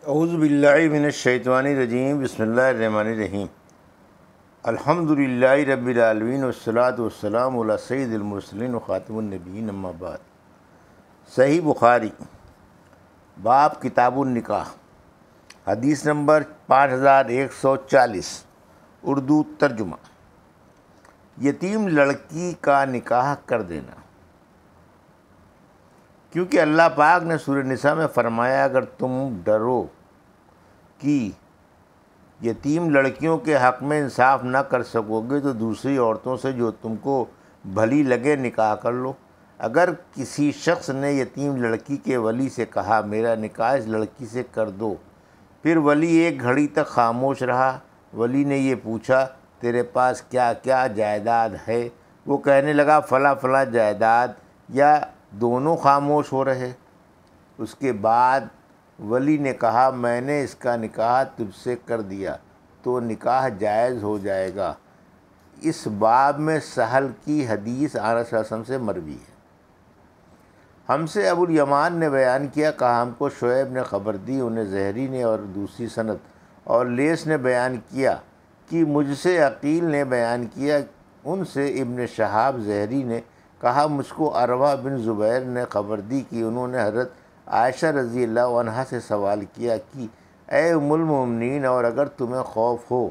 اعوذ باللہ من الشیطان الرجیم، بسم اللہ الرحمن الرحیم۔ الحمد للہ رب العالمین والصلاۃ والسلام علی سید المرسلین وخاتم النبیین، اما بعد۔ صحیح بخاری باب کتاب النکاح، حدیث نمبر 5140، اردو ترجمہ۔ یتیم لڑکی کا نکاح کر دینا، کیونکہ اللہ پاک نے سورہ نساء میں فرمایا اگر تم ڈرو کہ یتیم لڑکیوں کے حق میں انصاف نہ کر سکو گے تو دوسری عورتوں سے جو تم کو بھلی لگے نکاح کر لو۔ اگر کسی شخص نے یتیم لڑکی کے ولی سے کہا میرا نکاح اس لڑکی سے کر دو، پھر ولی ایک گھڑی تک خاموش رہا، ولی نے یہ پوچھا تیرے پاس کیا کیا جائیداد ہے؟ وہ کہنے لگا فلاں فلاں جائیداد، یا دونوں خاموش ہو رہے۔ اس کے بعد ولی نے کہا میں نے اس کا نکاح تجھ سے کر دیا تو نکاح جائز ہو جائے گا۔ اس باب میں سہل کی حدیث آنس صلی اللہ علیہ وسلم سے مروی ہے۔ ہم سے ابو الیمان نے بیان کیا، کہا ہم کو شعیب نے خبر دی، انہیں زہری نے اور دوسری سند اور لیث نے بیان کیا کہ مجھ سے عقیل نے بیان کیا، ان سے ابن شہاب زہری نے کہا مجھ کو عروہ بن زبیر نے خبر دی کہ انہوں نے حضرت عائشہ رضی اللہ عنہا سے سوال کیا کہ اے ام المومنین، اور اگر تمہیں خوف ہو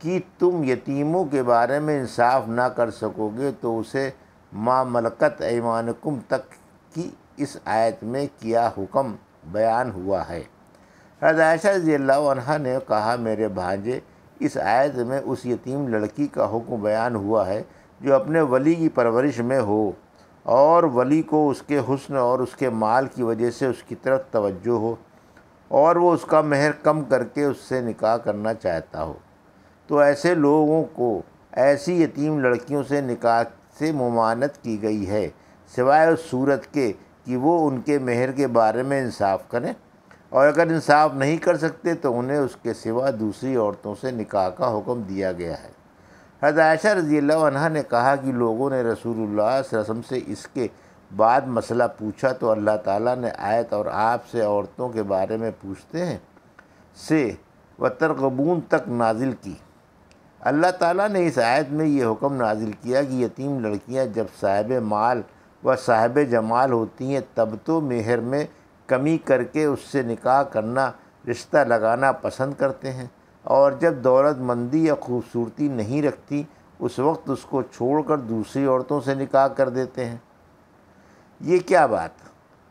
کہ تم یتیموں کے بارے میں انصاف نہ کر سکو گے تو اسے ما ملکت ایمانکم تک کی اس آیت میں کیا حکم بیان ہوا ہے۔ حضرت عائشہ رضی اللہ عنہا نے کہا میرے بھانجے، اس آیت میں اس یتیم لڑکی کا حکم بیان ہوا ہے جو اپنے ولی کی پرورش میں ہو اور ولی کو اس کے حسن اور اس کے مال کی وجہ سے اس کی طرف توجہ ہو اور وہ اس کا مہر کم کر کے اس سے نکاح کرنا چاہتا ہو، تو ایسے لوگوں کو ایسی یتیم لڑکیوں سے نکاح سے ممانعت کی گئی ہے، سوائے اس صورت کے کہ وہ ان کے مہر کے بارے میں انصاف کریں، اور اگر انصاف نہیں کر سکتے تو انہیں اس کے سوا دوسری عورتوں سے نکاح کا حکم دیا گیا ہے۔ حضرت عائشہ رضی اللہ عنہا نے کہا کہ لوگوں نے رسول اللہ صلی اللہ علیہ وسلم سے اس کے بعد مسئلہ پوچھا تو اللہ تعالیٰ نے آیت اور آپ سے عورتوں کے بارے میں پوچھتے ہیں سے وترغبون تک نازل کی۔ اللہ تعالیٰ نے اس آیت میں یہ حکم نازل کیا کہ یتیم لڑکیاں جب صاحب مال و صاحب جمال ہوتی ہیں تب تو مہر میں کمی کر کے اس سے نکاح کرنا، رشتہ لگانا پسند کرتے ہیں، اور جب دولت مندی یا خوبصورتی نہیں رکھتی اس وقت اس کو چھوڑ کر دوسری عورتوں سے نکاح کر دیتے ہیں۔ یہ کیا بات؟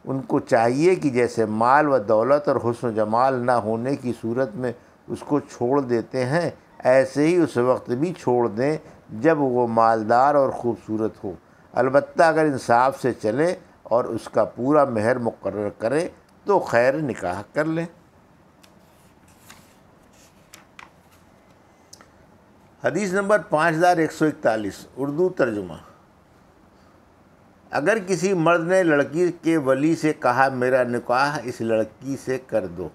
ان کو چاہیے کہ جیسے مال و دولت اور حسن و جمال نہ ہونے کی صورت میں اس کو چھوڑ دیتے ہیں، ایسے ہی اس وقت بھی چھوڑ دیں جب وہ مالدار اور خوبصورت ہو، البتہ اگر انصاف سے چلے اور اس کا پورا مہر مقرر کرے تو خیر، نکاح کر لیں۔ حدیث نمبر 5141، اردو ترجمہ۔ اگر کسی مرد نے لڑکی کے ولی سے کہا میرا نکاح اس لڑکی سے کر دو،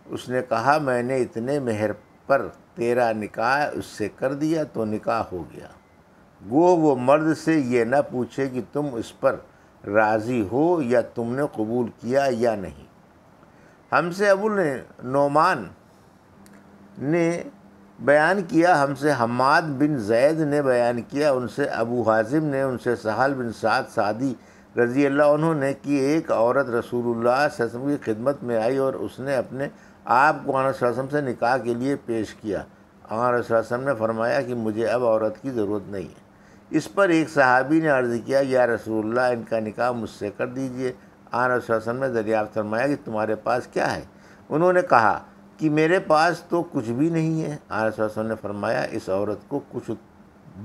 اس نے کہا میں نے اتنے مہر پر تیرا نکاح اس سے کر دیا تو نکاح ہو گیا، گو وہ مرد سے یہ نہ پوچھے کہ تم اس پر راضی ہو یا تم نے قبول کیا یا نہیں۔ ہم سے ابو نعمان نے بیان کیا، ہم سے حماد بن زید نے بیان کیا، ان سے ابو حازم نے، ان سے سہل بن سعد سعدی رضی اللہ عنہ نے کہ ایک عورت رسول اللہ صلی اللہ علیہ وسلم کی خدمت میں آئی اور اس نے اپنے آپ کو آنس صلی اللہ علیہ وسلم سے نکاح کے لیے پیش کیا۔ آنس صلی اللہ علیہ وسلم نے فرمایا کہ مجھے اب عورت کی ضرورت نہیں ہے۔ اس پر ایک صحابی نے عرض کیا یا رسول اللہ ان کا نکاح مجھ سے کر دیجئے۔ آنس صلی اللہ علیہ وسلم نے دریافت فرمایا کہ تمہارے پاس کیا ہے؟ انہوں نے کہا کہ میرے پاس تو کچھ بھی نہیں ہے۔ آنس صلی اللہ علیہ وسلم نے فرمایا اس عورت کو کچھ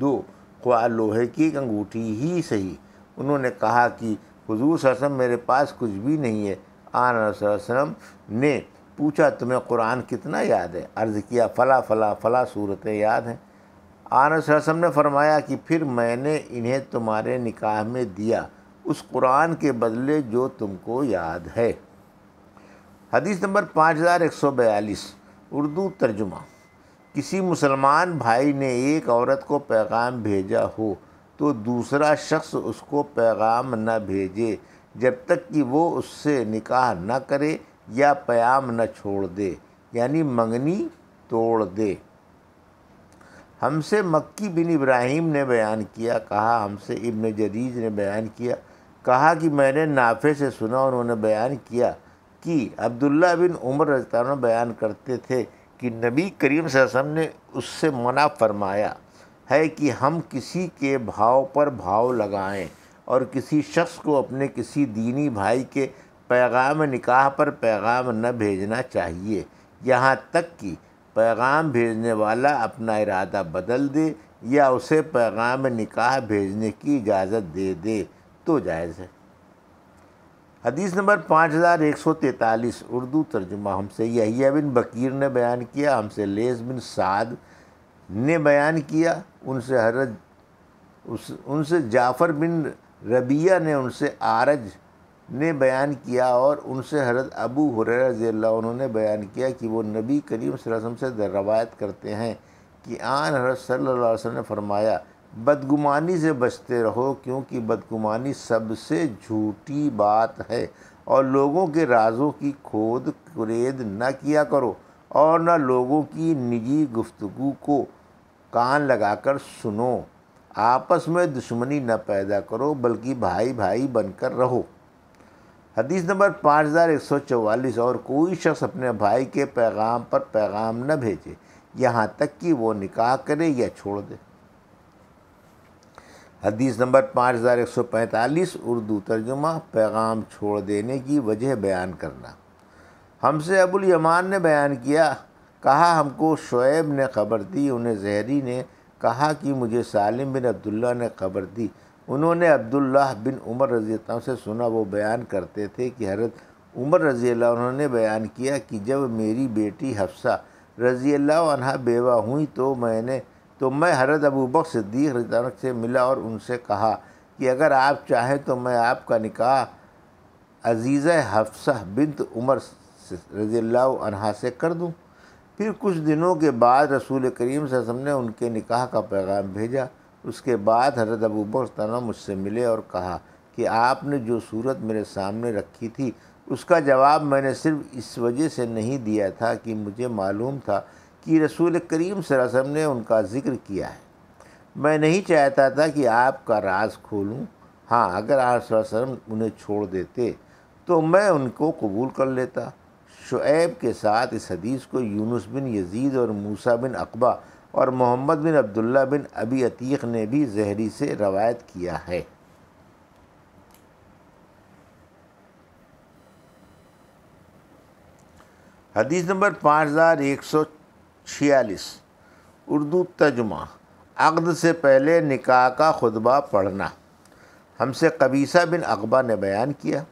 دو، خواہ لوہے کی ایک انگوٹھی ہی صحیح۔ انہوں نے کہا کہ حضور صلی اللہ علیہ وسلم میرے پاس کچھ بھی نہیں ہے۔ آنس صلی اللہ علیہ وسلم نے پوچھا تمہیں قرآن کتنا یاد ہے؟ عرض کیا فلاں فلاں فلاں صورتیں یاد ہیں۔ آنس صلی اللہ علیہ وسلم نے فرمایا کہ پھر میں نے انہیں تمہارے نکاح میں دیا اس قرآن کے بدلے جو تم کو یاد ہے۔ حدیث نمبر 5142، اردو ترجمہ۔ کسی مسلمان بھائی نے ایک عورت کو پیغام بھیجا ہو تو دوسرا شخص اس کو پیغام نہ بھیجے جب تک کہ وہ اس سے نکاح نہ کرے یا پیام نہ چھوڑ دے، یعنی منگنی توڑ دے۔ ہم سے مکی بن ابراہیم نے بیان کیا، کہا ہم سے ابن جریج نے بیان کیا، کہا کہ میں نے نافع سے سنا، انہوں نے بیان کیا کہ عبداللہ بن عمر رضی اللہ عنہ بیان کرتے تھے کہ نبی کریم صلی اللہ علیہ وسلم نے اس سے منع فرمایا ہے کہ ہم کسی کے بھاؤ پر بھاؤ لگائیں اور کسی شخص کو اپنے کسی دینی بھائی کے پیغام نکاح پر پیغام نہ بھیجنا چاہیے، یہاں تک کہ پیغام بھیجنے والا اپنا ارادہ بدل دے یا اسے پیغام نکاح بھیجنے کی اجازت دے دے تو جائز ہے۔ حدیث نمبر 5143، اردو ترجمہ۔ ہم سے یحییٰ بن بکیر نے بیان کیا، ہم سے لیث بن سعد نے بیان کیا، ان سے جعفر بن ربیعہ نے، ان سے اعرج نے بیان کیا، اور ان سے حضرت ابو ہریرہ رضی اللہ عنہ نے بیان کیا کہ وہ نبی کریم صلی اللہ علیہ وسلم سے روایت کرتے ہیں کہ آن حضرت صلی اللہ علیہ وسلم نے فرمایا، بدگمانی سے بچتے رہو، کیونکہ بدگمانی سب سے جھوٹی بات ہے، اور لوگوں کے رازوں کی کھود کرید نہ کیا کرو، اور نہ لوگوں کی نجی گفتگو کو کان لگا کر سنو، آپس میں دشمنی نہ پیدا کرو، بلکہ بھائی بھائی بن کر رہو۔ حدیث نمبر 5144، اور کوئی شخص اپنے بھائی کے پیغام پر پیغام نہ بھیجے یہاں تک کہ وہ نکاح کرے یا چھوڑ دے۔ حدیث نمبر 5145، اردو ترجمہ۔ پیغام چھوڑ دینے کی وجہ بیان کرنا۔ ہم سے ابو الیمان نے بیان کیا، کہا ہم کو شعیب نے خبر دی، انہیں زہری نے کہا کہ مجھے سالم بن عبداللہ نے خبر دی، انہوں نے عبداللہ بن عمر رضی اللہ عنہ سے سنا، وہ بیان کرتے تھے کہ حضرت عمر رضی اللہ عنہ نے بیان کیا کہ جب میری بیٹی حفصہ رضی اللہ عنہا بیوہ ہوئیں تو میں حضرت ابوبکر صدیق رضی اللہ عنہ سے ملا اور ان سے کہا کہ اگر آپ چاہیں تو میں آپ کا نکاح عزیزہ حفصہ بنت عمر رضی اللہ عنہا سے کر دوں۔ پھر کچھ دنوں کے بعد رسول کریم صلی اللہ علیہ وسلم نے ان کے نکاح کا پیغام بھیجا۔ اس کے بعد حضرت ابوبکر رضی اللہ عنہ مجھ سے ملے اور کہا کہ آپ نے جو صورت میرے سامنے رکھی تھی اس کا جواب میں نے صرف اس وجہ سے نہیں دیا تھا کہ مجھے معلوم تھا کہ رسول کریم صلی اللہ علیہ وسلم نے ان کا ذکر کیا ہے، میں نہیں چاہتا تھا کہ آپ کا راز کھولوں۔ ہاں، اگر آپ صلی اللہ علیہ وسلم انہیں چھوڑ دیتے تو میں ان کو قبول کر لیتا۔ شعیب کے ساتھ اس حدیث کو یونس بن یزید اور موسیٰ بن عقبہ اور محمد بن عبداللہ بن ابی عتیق نے بھی زہری سے روایت کیا ہے۔ حدیث نمبر 5146، اردو ترجمہ۔ عقد سے پہلے نکاح کا خطبہ پڑھنا۔ ہم سے قبیصہ بن عقبہ نے بیان کیا،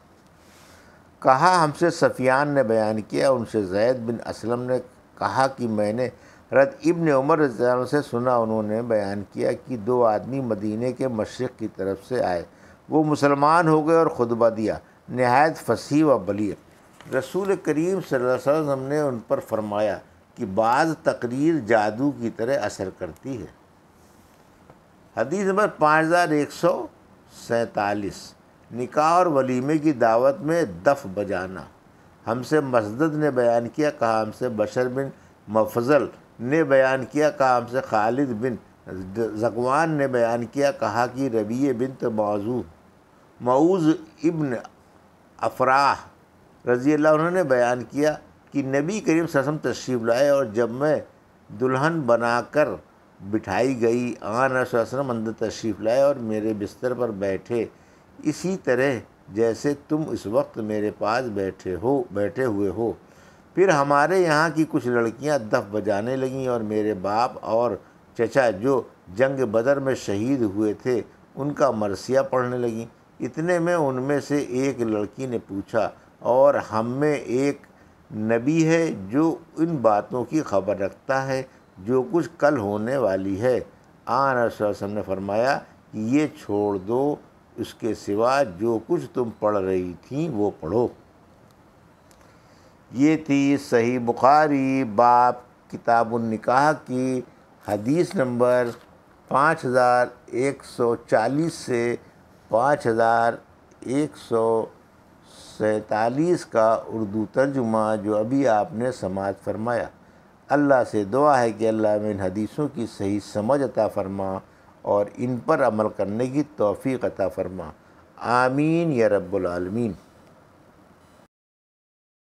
کہا ہم سے سفیان نے بیان کیا، ان سے زید بن اسلم نے کہا کہ میں نے حضرت ابن عمر رضی اللہ عنہ سے سنا، انہوں نے بیان کیا کہ دو آدمی مدینے کے مشرق کی طرف سے آئے، وہ مسلمان ہو گئے اور خطبہ دیا، نہایت فصیح و بلیغ۔ رسول کریم صلی اللہ علیہ وسلم نے ان پر فرمایا کہ بعض تقریر جادو کی طرح اثر کرتی ہے۔ حدیث نمبر 5147، نکاح اور ولیمے کی دعوت میں دف بجانا۔ ہم سے مسدد نے بیان کیا، کہا ہم سے بشر بن مفضل نے بیان کیا، کہا ہم سے خالد بن ذکوان نے بیان کیا، کہا کہ ربیع بنت معوذ ابن افراح رضی اللہ عنہ نے بیان کیا کہ نبی کریم صلی اللہ علیہ وسلم تشریف لائے، اور جب میں دلہن بنا کر بٹھائی گئی، آن صلی اللہ علیہ وسلم اندر تشریف لائے اور میرے بستر پر بیٹھے، اسی طرح جیسے تم اس وقت میرے پاس بیٹھے ہوئے ہو۔ پھر ہمارے یہاں کی کچھ لڑکیاں دف بجانے لگیں اور میرے باپ اور چچا جو جنگ بدر میں شہید ہوئے تھے ان کا مرثیہ پڑھنے لگیں۔ اتنے میں ان میں سے ایک لڑکی نے پوچھا، اور ہم میں ایک نبی ہے جو ان باتوں کی خبر رکھتا ہے جو کچھ کل ہونے والی ہے۔ آن صلی اللہ علیہ وسلم نے فرمایا کہ یہ چھوڑ دو، اس کے سوا جو کچھ تم پڑھ رہی تھیں وہ پڑھو۔ یہ تھی صحیح بخاری باب کتاب النکاح کی حدیث نمبر 5140 سے 5147 143 کا اردو ترجمہ جو ابھی آپ نے سماعت فرمایا۔ اللہ سے دعا ہے کہ اللہ میں ان حدیثوں کی صحیح سمجھ عطا فرما اور ان پر عمل کرنے کی توفیق عطا فرما۔ آمین یا رب العالمین۔